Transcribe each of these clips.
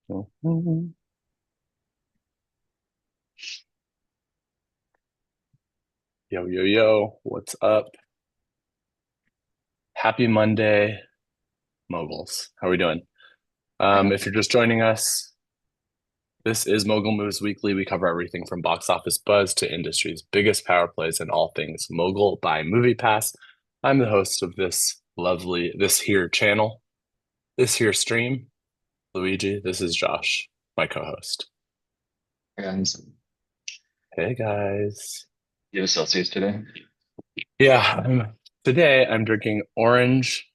Mhm. Yo, yo, yo, what's up? Happy Monday, moguls. How are we doing? If you're just joining us, this is Mogul Moves Weekly. We cover everything from box office buzz to industry's biggest power plays and all things Mogul by Movie Pass. I'm the host of this here channel, this here stream. Luigi, this is Josh, my co-host. Guys, Hey guys. you have a Celsius today? Yeah, today I'm drinking orange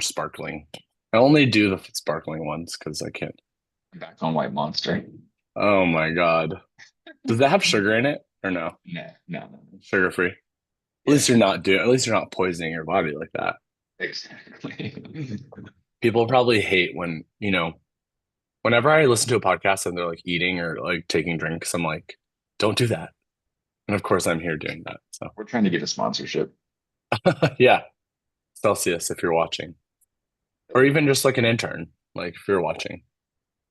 sparkling. I only do the sparkling ones because I can't. I'm back on White Monster. Oh my God. Does that have sugar in it or no? No, no, no. Sugar free. Yeah, At least you're not poisoning your body like that. exactly. People probably hate whenever I listen to a podcast and they're like eating or like taking drinks, I'm like, don't do that. And of course I'm here doing that. So We're trying to get a sponsorship. yeah, Celsius if you're watching. Or even just like an intern, like if you're watching.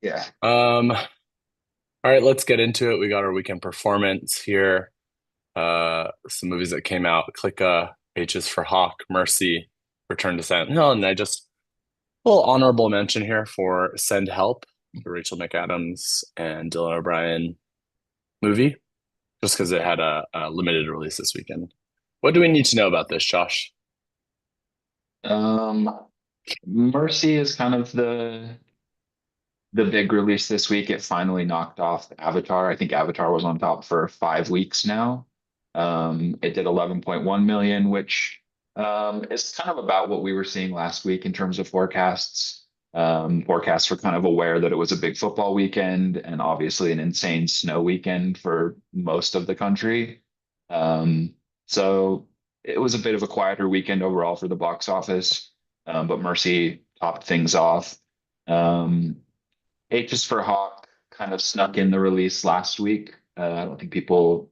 Yeah. All right, let's get into it. We got our weekend performance here. Some movies that came out: Clica, H is for Hawk, Mercy, Return to Silent Hill, and I just a little honorable mention here for Send Help, the Rachel McAdams and Dylan O'Brien movie, just because it had a limited release this weekend. What do we need to know about this, Josh? Um, Mercy is kind of the big release this week. It finally knocked off Avatar. I think Avatar was on top for 5 weeks now. It did 11.1 million, which is kind of about what we were seeing last week in terms of forecasts. Forecasts were kind of aware that it was a big football weekend and obviously an insane snow weekend for most of the country. Um, so it was a bit of a quieter weekend overall for the box office, but Mercy topped things off. Um, H's for Hawk kind of snuck in the release last week. I don't think people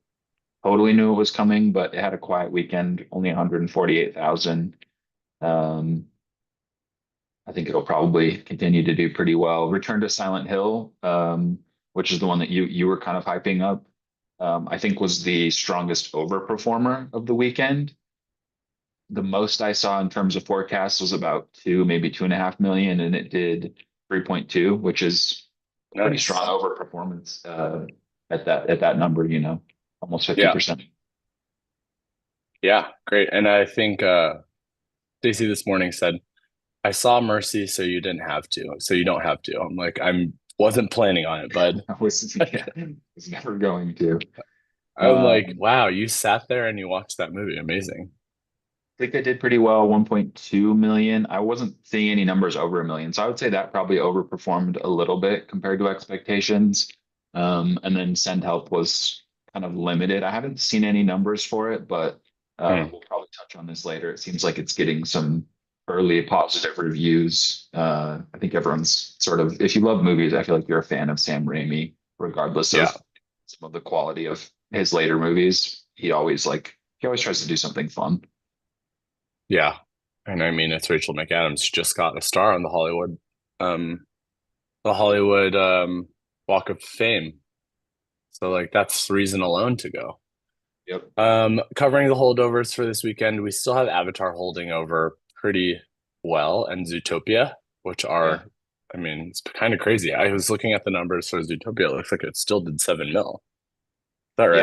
totally knew it was coming, but it had a quiet weekend, only 148,000. Um, I think it'll probably continue to do pretty well. Return to Silent Hill, which is the one that you were kind of hyping up, I think was the strongest overperformer of the weekend. The most I saw in terms of forecasts was about two, maybe 2.5 million, and it did 3.2, which is a pretty strong Nice. overperformance at that number, almost Yeah, 50%. yeah, great. And I think Stacey this morning said, "I saw Mercy, so you didn't have to, so you don't have to." I'm like, I'm wasn't planning on it, bud. I was yeah, was never going to. I'm like, Um, wow, you sat there and you watched that movie. Amazing. I think I did pretty well, 1.2 million. I wasn't seeing any numbers over a million. So I would say that probably overperformed a little bit compared to expectations. And then Send Help was kind of limited. I haven't seen any numbers for it, but Hmm. we'll probably touch on this later. It seems like it's getting some early positive reviews. I think everyone's sort of, if you love movies, I feel like you're a fan of Sam Raimi, regardless of Yeah, some of the quality of his later movies. He always tries to do something fun. yeah. And I mean, it's Rachel McAdams. She just got a star on um, the Hollywood Walk of Fame. So like that's reason alone to go. Yep. Covering the holdovers for this weekend, we still have Avatar holding over pretty well and Zootopia, which Yeah. are, I mean, it's kind of crazy. I was looking at the numbers for Zootopia. It looks like it still did 7 mil. Is that right?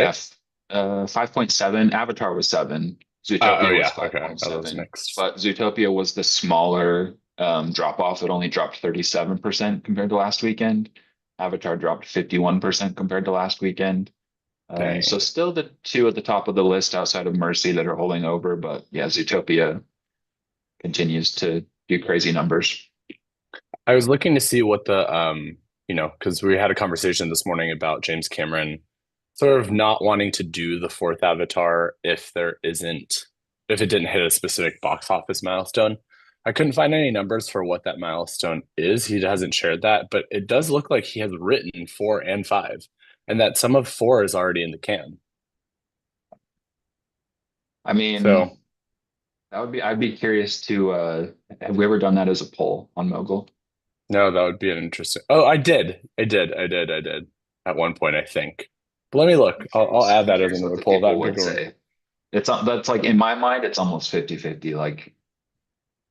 Yeah. 5.7. Avatar was 7. Oh Zootopia was yeah, okay. Oh, that was 5.7. mixed. But Zootopia was the smaller drop off. It only dropped 37% compared to last weekend. Avatar dropped 51% compared to last weekend. So Dang. still the two at the top of the list outside of Mercy that are holding over. But yeah, Zootopia continues to do crazy numbers. I was looking to see what because we had a conversation this morning about James Cameron sort of not wanting to do the fourth Avatar if it didn't hit a specific box office milestone. I couldn't find any numbers for what that milestone is. He hasn't shared that, but it does look like he has written four and five, and that some of four is already in the can. I mean, So I'd be curious to have we ever done that as a poll on Mogul? No, that would be an interesting. Oh, I did at one point, I think. But let me look. I'll add I'm that as curious what another the poll. people That'd be a would good one. say. That's like in my mind, it's almost 50-50. Like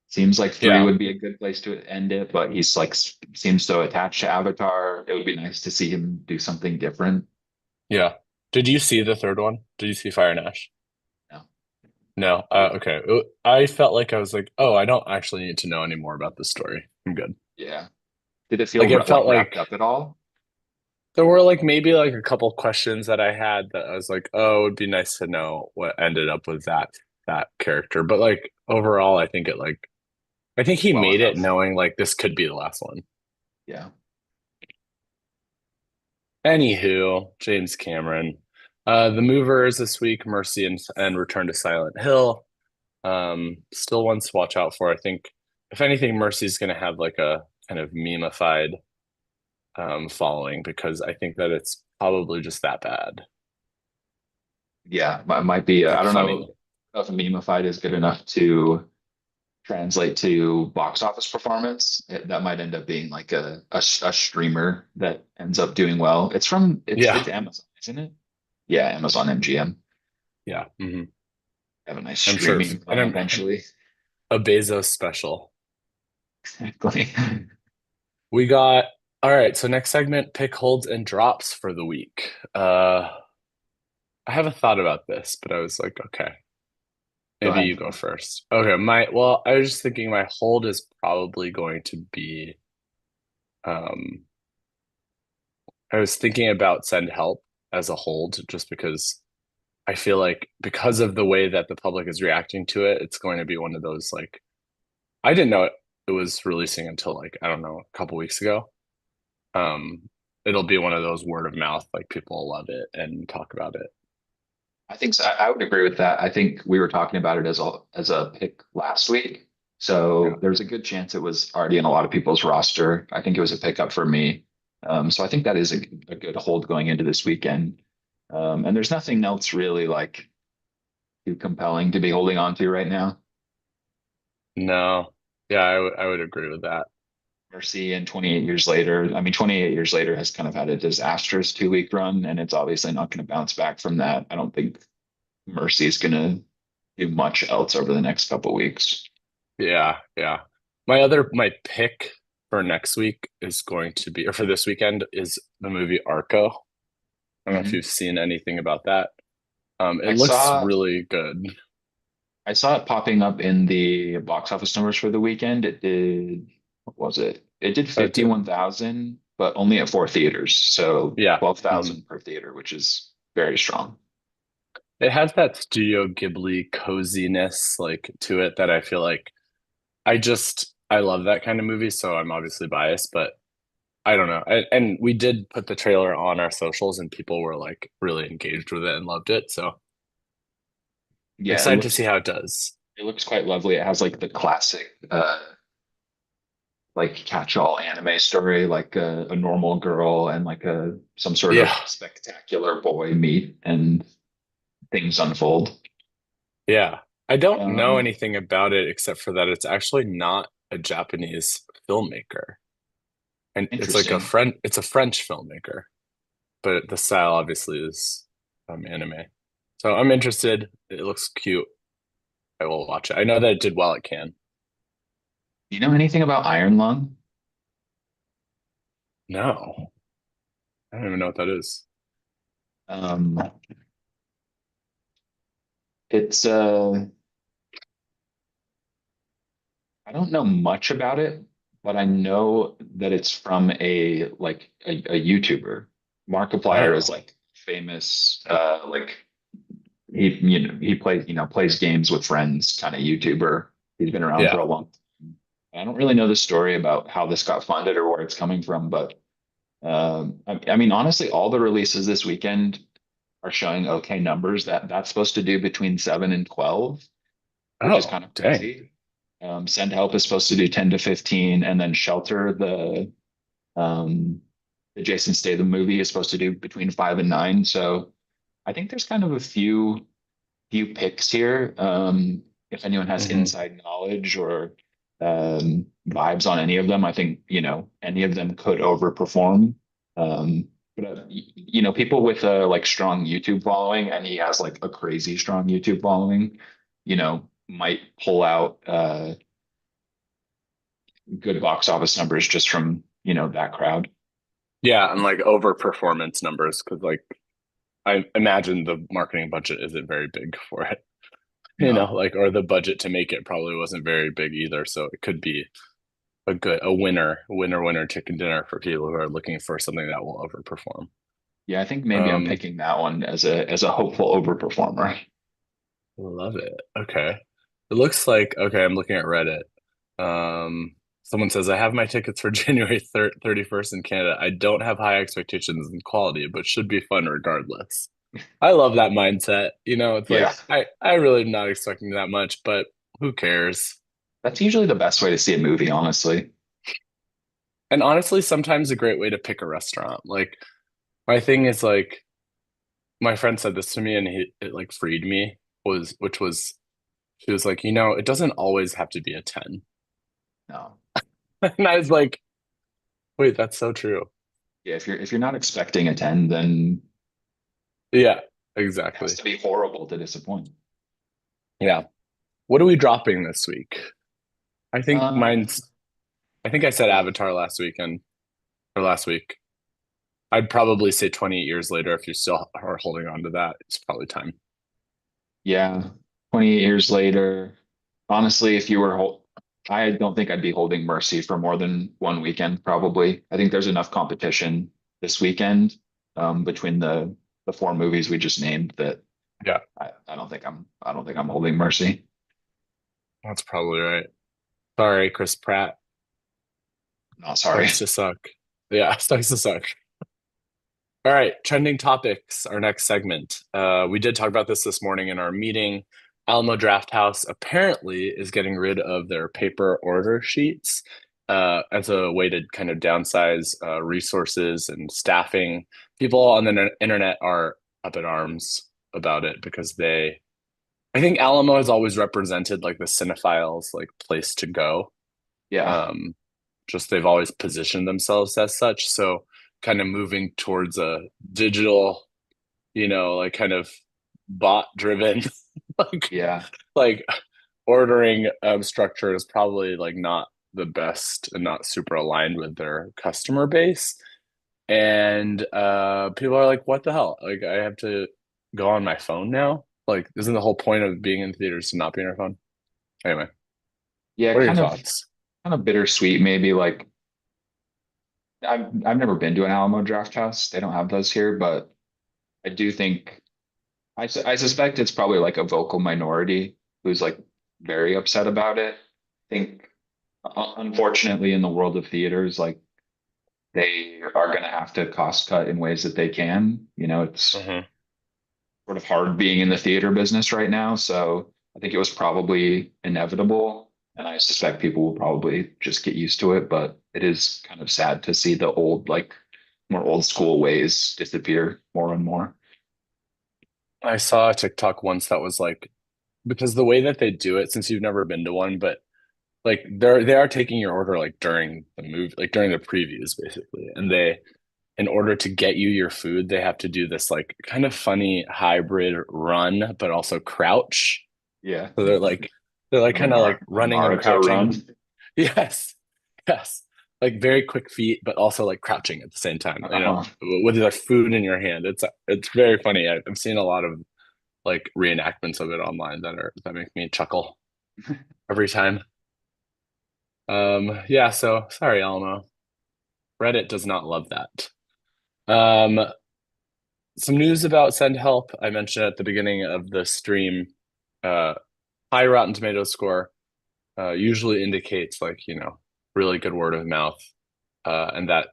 seems like three Yeah, would be a good place to end it, but he's like seems so attached to Avatar. It would be nice to see him do something different. yeah. Did you see the third one? Did you see Fire and Ash? No. No. Okay. I felt like I was like, oh, I don't actually need to know any more about this story. I'm good. Yeah. Did it feel Like it like felt wrapped like up at all? there were like maybe like a couple questions that I had that I was like, oh, it would be nice to know what ended up with that character. But like overall, I think it like I think he Well made it enough. knowing like this could be the last one. Yeah. Anywho, James Cameron. The movers this week, Mercy and Return to Silent Hill. Still ones to watch out for. I think if anything, Mercy's gonna have like a kind of memeified following because I think that it's probably just that bad. Yeah. Might be. I Like don't know funny. if memified is good enough to translate to box office performance. That might end up being like a streamer that ends up doing well. Yeah. It's Amazon, isn't it? Yeah, Amazon MGM. Yeah. Have a nice I'm sure. streaming And run I'm eventually. a Bezos special. Exactly. We got, all right. So next segment, pick holds and drops for the week. I haven't thought about this, but I was like, okay, Go maybe you ahead. go first. Okay. Well, I was just thinking my hold is probably going to be, um, I was thinking about send help as a hold just because I feel like because of the way that the public is reacting to it, it's going to be one of those like, I didn't know it was releasing until like, I don't know, a couple weeks ago. Um, it'll be one of those word of mouth, like people love it and talk about it. I think so. I would agree with that. I think we were talking about it as a pick last week. Yeah. So there's a good chance it was already in a lot of people's roster. I think it was a pickup for me. So I think that is a good hold going into this weekend. And there's nothing else really like too compelling to be holding on to right now. No. Yeah, I would agree with that. Mercy and 28 years later. I mean, 28 years later has kind of had a disastrous 2 week run, and it's obviously not going to bounce back from that. I don't think Mercy is going to do much else over the next couple weeks. Yeah, yeah. My pick for next week is going to be, or for this weekend, is the movie Arco. I don't know if Mhm. you've seen anything about that. It I looks saw really good. I saw it popping up in the box office numbers for the weekend. It did, what was it? It did Oh, 51,000, but only at four theaters. So yeah. 12,000 per theater, which is very strong. It has that Studio Ghibli coziness like to it that I feel like I love that kind of movie, so I'm obviously biased, but I don't know. And we did put the trailer on our socials and people were like really engaged with it and loved it. So Yeah, excited to see how it does. it looks quite lovely. It has like the classic like catch-all anime story, like a normal girl and like a some sort of Yeah. spectacular boy meet and things unfold. Yeah. I don't know Um, anything about it except for that it's actually not a Japanese filmmaker. And Interesting. It's a French filmmaker, but the style obviously is anime. So I'm interested. It looks cute. I will watch it. I know that it did well at Cannes. Do you know anything about Iron Lung? No, I don't even know what that is. Um, it's I don't know much about it, but I know that it's from a YouTuber. Markiplier is Oh, like famous like he plays plays games with friends kind of YouTuber. He's been around for yeah. a long time. I don't really know the story about how this got funded or where it's coming from, but I mean honestly, all the releases this weekend are showing okay numbers. That's supposed to do between 7 and 12, which is Oh, kind of dang. crazy. Send Help is supposed to do 10 to 15, and then Shelter, um, the Jason Statham movie, is supposed to do between 5 and 9. So I think there's kind of a few picks here. If anyone has Hmm. inside knowledge or vibes on any of them. I think, any of them could overperform. But people with a like strong YouTube following, and he has like a crazy strong YouTube following, might pull out good box office numbers just from, that crowd. Yeah, and like over performance numbers because like I imagine the marketing budget isn't very big for it. No. Like or the budget to make it probably wasn't very big either. So it could be a winner chicken dinner for people who are looking for something that will overperform. Yeah, I think maybe I'm Um, picking that one as a hopeful overperformer. love it. Okay. It looks like okay, I'm looking at Reddit. Someone says I have my tickets for January 31st in Canada. I don't have high expectations in quality, but should be fun regardless. I love that mindset. It's Yeah. like I really am not expecting that much, but who cares? That's usually the best way to see a movie, honestly. And honestly, sometimes a great way to pick a restaurant. Like my thing is like my friend said this to me and it like freed me which was she was like, it doesn't always have to be a 10. No. And I was like, wait, that's so true. Yeah, if you're not expecting a 10, then Yeah, it has exactly. to be horrible to disappoint. Yeah. What are we dropping this week? I think Um, I think I said yeah, Avatar last weekend or last week. I'd probably say 28 years later if you still are holding on to that, it's probably time. yeah. 28 years later, honestly, if you were I don't think I'd be holding Mercy for more than one weekend, probably. I think there's enough competition this weekend, between the four movies we just named that Yeah, I don't think I'm holding Mercy. that's probably right. Sorry, Chris Pratt. No, sorry. Sucks to suck. Yeah, sucks to suck. All right, trending topics, our next segment. We did talk about this morning in our meeting. Alamo Drafthouse apparently is getting rid of their paper order sheets as a way to kind of downsize resources and staffing. People on the internet are up in arms about it because I think Alamo has always represented like the cinephiles like place to go. Yeah, Um, just they've always positioned themselves as such. So kind of moving towards a digital, like kind of bot driven, like yeah, like ordering structure is probably like not the best and not super aligned with their customer base. And people are like, what the hell? Like I have to go on my phone now? Like, isn't the whole point of being in theaters to not be on your phone? Anyway, yeah. what are your Kind of, thoughts? kind of bittersweet, maybe. Like I've never been to an Alamo Draft House. They don't have those here, but I do think I suspect it's probably like a vocal minority who's like very upset about it. I think, unfortunately, in the world of theaters, like they are going to have to cost cut in ways that they can. It's Hmm. sort of hard being in the theater business right now. So I think it was probably inevitable. And I suspect people will probably just get used to it. But it is kind of sad to see the old, like more old school ways disappear more and more. I saw a TikTok once that was like, because the way that they do it, since you've never been to one, but like they are taking your order like during the movie, like during the previews, basically. And in order to get you your food, they have to do this like kind of funny hybrid run, but also crouch. Yeah. So they're like kind of like A running and Naruto crouching. run. Yes, yes. Like very quick feet, but also like crouching at the same time, Uh-huh. with their food in your hand. It's very funny. I've seen a lot of like reenactments of it online that make me chuckle every time. Yeah, so sorry, Alamo. Reddit does not love that. Um, some news about Send Help. I mentioned at the beginning of the stream. Uh, high Rotten Tomatoes score usually indicates like, really good word of mouth. And that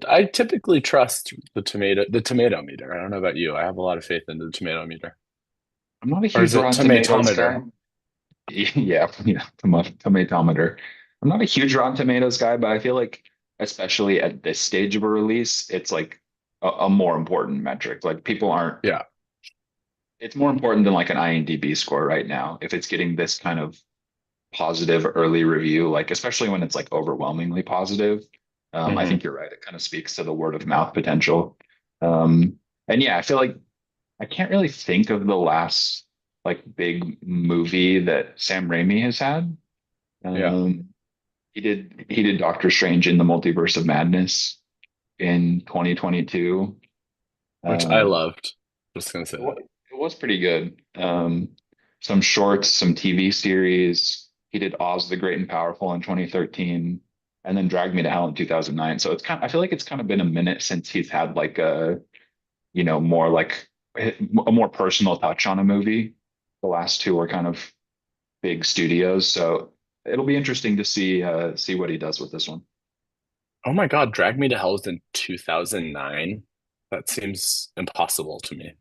I typically trust the tomato meter. I don't know about you. I have a lot of faith in the tomato meter. I'm not a Or is huge it Rotten Tomatoes guy. tomatometer? Yeah, tomatometer. I'm not a huge Rotten Tomatoes guy, but I feel like, especially at this stage of a release, it's like a more important metric. Like people aren't, Yeah. it's more important than like an IMDb score right now if it's getting this kind of positive early review, like especially when it's like overwhelmingly positive. I Hmm. think you're right. It kind of speaks to the word of mouth potential. Um, and yeah, I feel like I can't really think of the last like big movie that Sam Raimi has had. Yeah, Um, he did Doctor Strange in the Multiverse of Madness in 2022. which I Um, loved. Just gonna say that. it was pretty good. Some shorts, some TV series. He did Oz the Great and Powerful in 2013, and then Drag Me to Hell in 2009. So I feel like it's kind of been a minute since he's had like a, more like a more personal touch on a movie. The last two are kind of big studios, so it'll be interesting to see what he does with this one. Oh my God, Drag Me to Hell was in 2009. That seems impossible to me.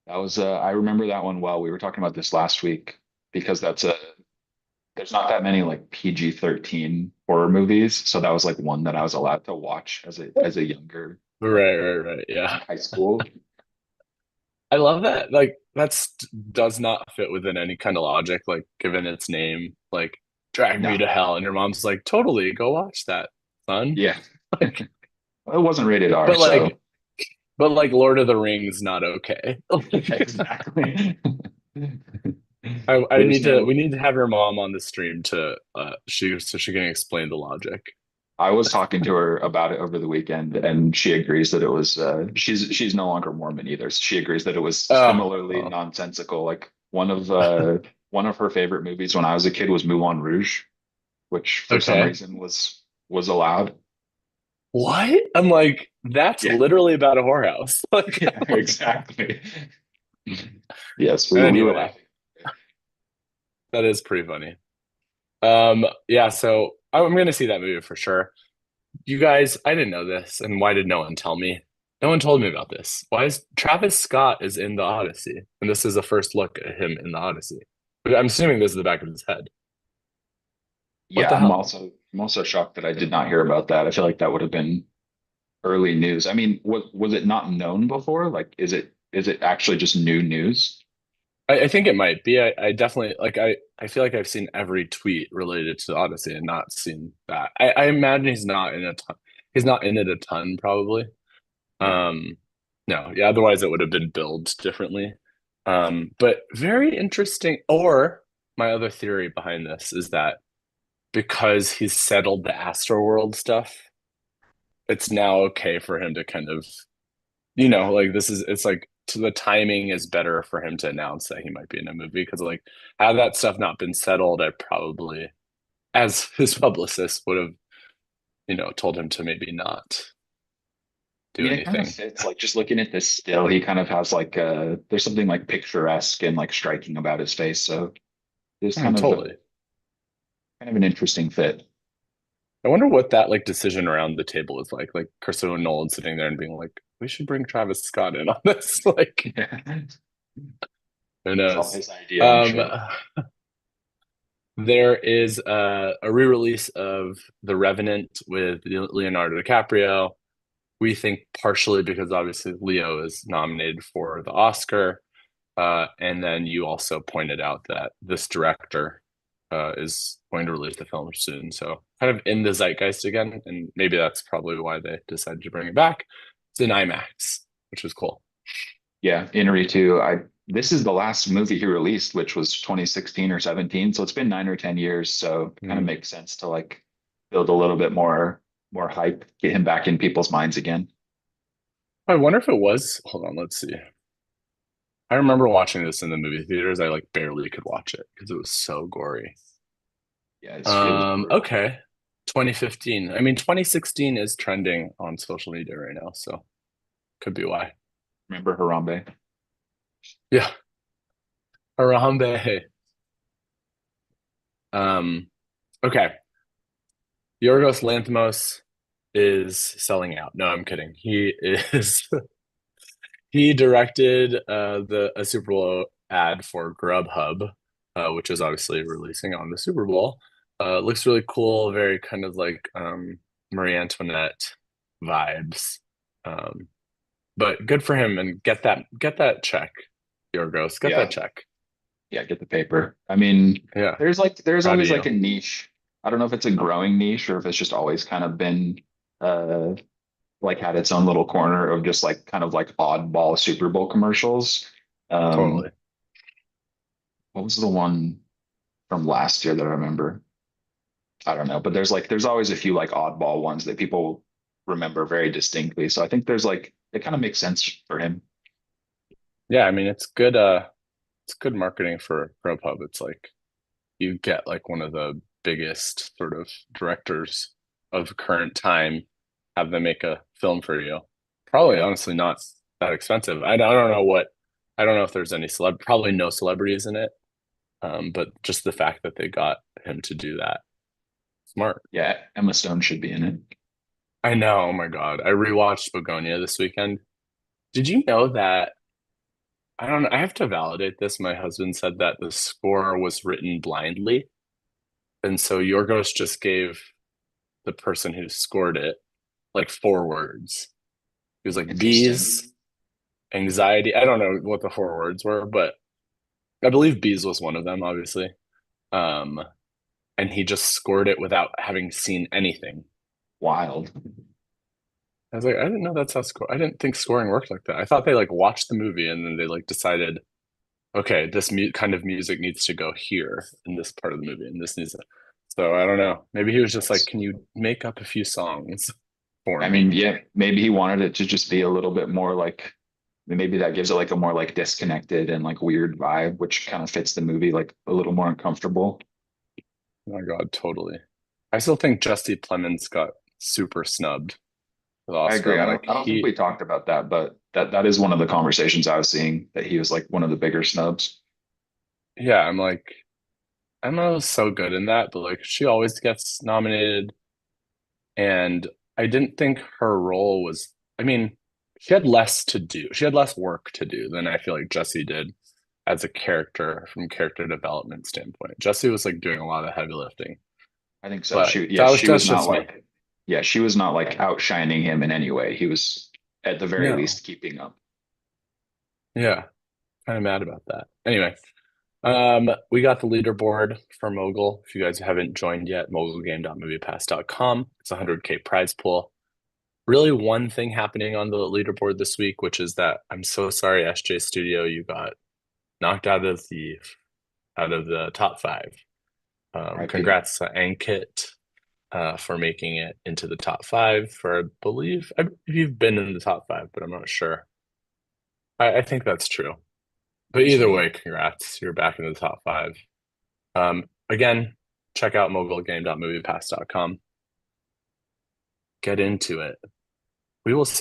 That was I remember that one well. We were talking about this last week because there's not that many like PG-13 horror movies, so that was like one that I was allowed to watch as a younger Right, right, right. in Yeah. high school. I love that. Like that's does not fit within any kind of logic, like given its name, like Drag Me No, to Hell. And your mom's like, totally, go watch that, son. yeah, it wasn't rated R, But so like Lord of the Rings, not okay. exactly. I There's need to no we need to have your mom on the stream to she can explain the logic. I was talking to her about it over the weekend, and she agrees that it was. She's no longer Mormon either. So she agrees that it was Oh, similarly oh, nonsensical. Like one of her favorite movies when I was a kid was Moulin Rouge, which for some okay. reason was allowed. What? I'm like, that's Yeah, literally about a whorehouse. Like, yeah, exactly. Yes, we were anyway, laughing. that is pretty funny. Yeah, so I'm gonna see that movie for sure. You guys, I didn't know this, and why did no one tell me? No one told me about this. Why is Travis Scott is in the Odyssey, and this is the first look at him in the Odyssey. But I'm assuming this is the back of his head. What Yeah, the hell? I'm also shocked that I did not hear about that. I feel like that would have been early news. I mean, was it not known before? Like, is it actually just new news? I think it might be. I definitely like. I feel like I've seen every tweet related to the Odyssey and not seen that. I imagine he's not in a ton. He's not in it a ton, probably. Yeah. Um, no, yeah. Otherwise, it would have been billed differently. But very interesting. Or my other theory behind this is that because he's settled the Astroworld stuff, it's now okay for him to kind of, like this is it's like the timing is better for him to announce that he might be in a movie because like had that stuff not been settled, I probably, as his publicist, would have, told him to maybe not I do mean, it kind of anything. fits. Like just looking at this still, he kind of has like there's something like picturesque and like striking about his face. So it's Oh, totally. kind of an interesting fit. I wonder what that like decision around the table is like. Like Christopher Nolan sitting there and being like, "We should bring Travis Scott in on this." Like, Yeah. who It's all knows? his idea, I'm Um, sure. there is a re-release of The Revenant with Leonardo DiCaprio. We think partially because obviously Leo is nominated for the Oscar. And then you also pointed out that this director is going to release the film soon. So kind of in the zeitgeist again. And maybe that's probably why they decided to bring it back. It's in IMAX, which is cool. Yeah, Inri too. This is the last movie he released, which was 2016 or 17. So it's been 9 or 10 years. So it kind of Mm. makes sense to like build a little bit more hype, get him back in people's minds again. I wonder if it was. Hold on, let's see. I remember watching this in the movie theaters. I like barely could watch it because it was so gory. Yeah, it was brutal. Okay. 2015. I mean, 2016 is trending on social media right now, so could be why. Remember Harambe? Yeah. Harambe. Um, okay. Yorgos Lanthimos is selling out. No, I'm kidding. He is he directed the a Super Bowl ad for Grubhub, which is obviously releasing on the Super Bowl. Looks really cool, very kind of like Marie Antoinette vibes. Um, but good for him and get that check, Yorgos, get that Yeah, check. Yeah, get the paper. I mean, Yeah, there's proud of always you. like a niche. I don't know if it's a growing niche or if it's just always kind of been uh like had its own little corner of just like kind of like oddball Super Bowl commercials. Totally. Um, what was the one from last year that I remember? I don't know, but there's always a few like oddball ones that people remember very distinctly. So I think there's like it kind of makes sense for him. Yeah, I mean it's good marketing for ProPub. It's like you get like one of the biggest sort of directors of current time, have them make a film for you. Probably Yeah. honestly not that expensive. I don't know what, I don't know if there's any probably no celebrities in it. But just the fact that they got him to do that, smart. Yeah, Emma Stone should be in it. I know. Oh my God. I rewatched Begonia this weekend. Did you know that? I don't know. I have to validate this. My husband said that the score was written blindly. And so Yorgos just gave the person who scored it like four words. He was like Interesting. bees, anxiety. I don't know what the four words were, but I believe bees was one of them, obviously. Um, and he just scored it without having seen anything. Wild. I was like, I didn't know that's how score. I didn't think scoring worked like that. I thought they like watched the movie and then they like decided, okay, this mu kind of music needs to go here in this part of the movie, and this needs to. So I don't know. Maybe he was just like, can you make up a few songs for I me? mean, yeah, maybe he wanted it to just be a little bit more like maybe that gives it like a more like disconnected and like weird vibe, which kind of fits the movie like a little more uncomfortable. Oh my God, totally. I still think Jesse Plemons got super snubbed for the I Oscar. agree. I'm like, I don't think he, we talked about that, but that is one of the conversations I was seeing that he was like one of the bigger snubs. yeah, I'm like, Emma was so good in that, but like, she always gets nominated. And I didn't think her role was, I mean, she had less to do. She had less work to do than I feel like Jesse did as a character from character development standpoint. Jesse was like doing a lot of heavy lifting, I think so. but that was She was that's not just me. like yeah, she was not like outshining him in any way. He was at the very No. least keeping up. Yeah, kind of mad about that. Anyway, we got the leaderboard for Mogul. If you guys haven't joined yet, mogulgame.moviepass.com. It's a 100K prize pool. Really one thing happening on the leaderboard this week, which is that I'm so sorry, SJ Studio, you got knocked out of the top five. RIP. Congrats to Ankit for making it into the top five. I believe you've been in the top five, but I'm not sure. I think that's true. But either Sweet. way, congrats, you're back in the top five. Again, check out mogulgame.moviepass.com. Get into it. We will see.